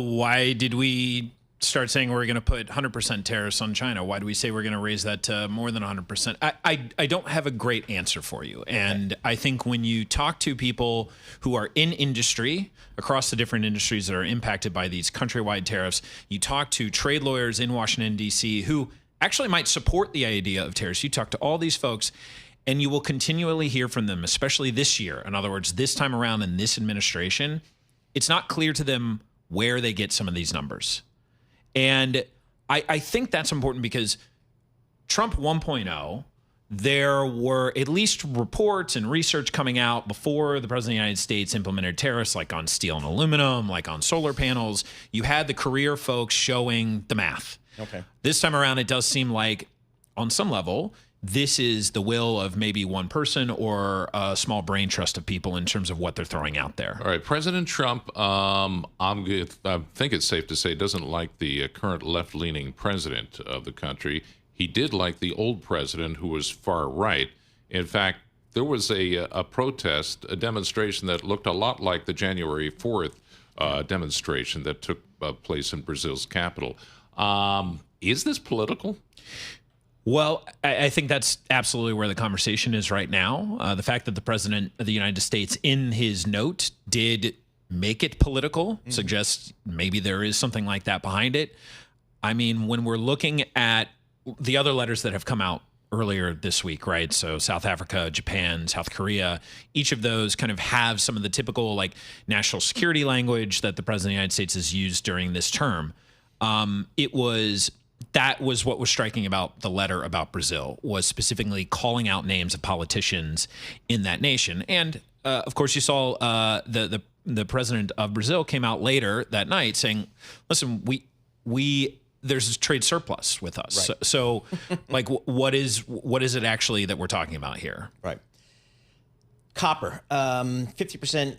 Why did we start saying we're going to put 100% tariffs on China? Why do we say we're going to raise that to more than 100%? I don't have a great answer for you. And I think when you talk to people who are in industry, across the different industries that are impacted by these countrywide tariffs, you talk to trade lawyers in Washington, D.C., who actually might support the idea of tariffs. You talk to all these folks, and you will continually hear from them, especially this year. In other words, this time around in this administration, it's not clear to them where they get some of these numbers. And I think that's important because Trump 1.0, there were at least reports and research coming out before the President of the United States implemented tariffs, like on steel and aluminum, like on solar panels. You had the career folks showing the math. Okay. This time around, it does seem like on some level, this is the will of maybe one person or a small brain trust of people in terms of what they're throwing out there. All right, President Trump, I think it's safe to say, doesn't like the current left-leaning president of the country. He did like the old president who was far right. In fact, there was a protest, a demonstration that looked a lot like the January 4th demonstration that took place in Brazil's capital. Is this political? Well, I think that's absolutely where the conversation is right now. The fact that the president of the United States in his note did make it political suggests maybe there is something like that behind it. I mean, when we're looking at the other letters that have come out earlier this week, right? So South Africa, Japan, South Korea, each of those kind of have some of the typical like national security language that the president of the United States has used during this term. That was what was striking about the letter about Brazil, was specifically calling out names of politicians in that nation. And of course, you saw the president of Brazil came out later that night saying, "Listen, there's this trade surplus with us. Right. So, like, what is it actually that we're talking about here?" Right. Copper, 50%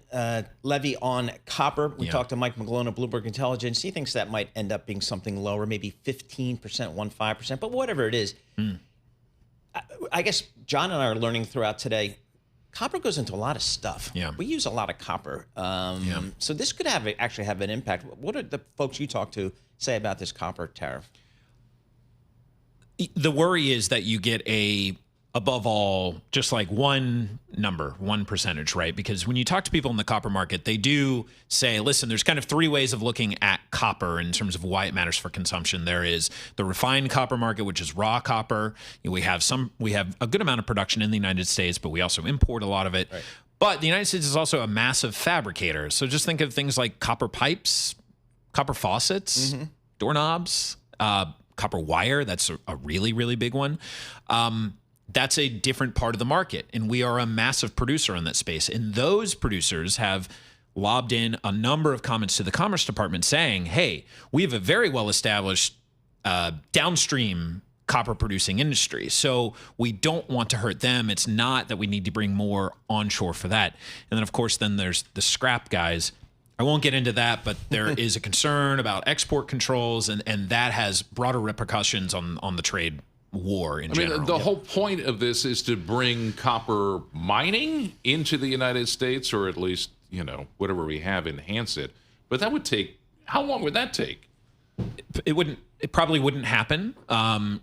levy on copper. We talked to Mike McGlone of Bloomberg Intelligence. He thinks that might end up being something lower, maybe 15%, 15%, but whatever it is. I guess John and I are learning throughout today, copper goes into a lot of stuff. Yeah. We use a lot of copper. So this could actually have an impact. What do the folks you talk to say about this copper tariff? The worry is that you get above all, just like one number, one percentage, right? Because when you talk to people in the copper market, they do say, listen, there's kind of three ways of looking at copper in terms of why it matters for consumption. There is the refined copper market, which is raw copper. We have a good amount of production in the United States, but we also import a lot of it. Right. But the United States is also a massive fabricator. So just think of things like copper pipes, copper faucets, doorknobs, copper wire. That's a really, really big one. That's a different part of the market, and we are a massive producer in that space. And those producers have lobbed in a number of comments to the Commerce Department saying, hey, we have a very well-established downstream copper-producing industry, so we don't want to hurt them. It's not that we need to bring more onshore for that. And then, of course, there's the scrap guys. I won't get into that, but there is a concern about export controls, and that has broader repercussions on the trade war in general. I mean, the whole point of this is to bring copper mining into the United States, or at least, whatever we have, enhance it. But that would take, how long would that take? It probably wouldn't happen,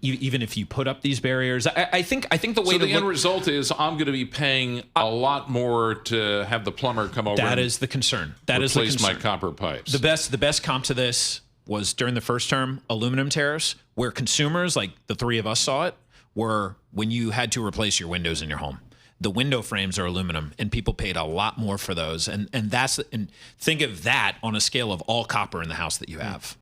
even if you put up these barriers. I think the way the end result is I'm going to be paying a lot more to have the plumber come over. That is the concern. Replace my copper pipes. The best comp to this was during the first term, aluminum tariffs, where consumers, like the three of us saw it, were when you had to replace your windows in your home. The window frames are aluminum, and people paid a lot more for those. And think of that on a scale of all copper in the house that you have.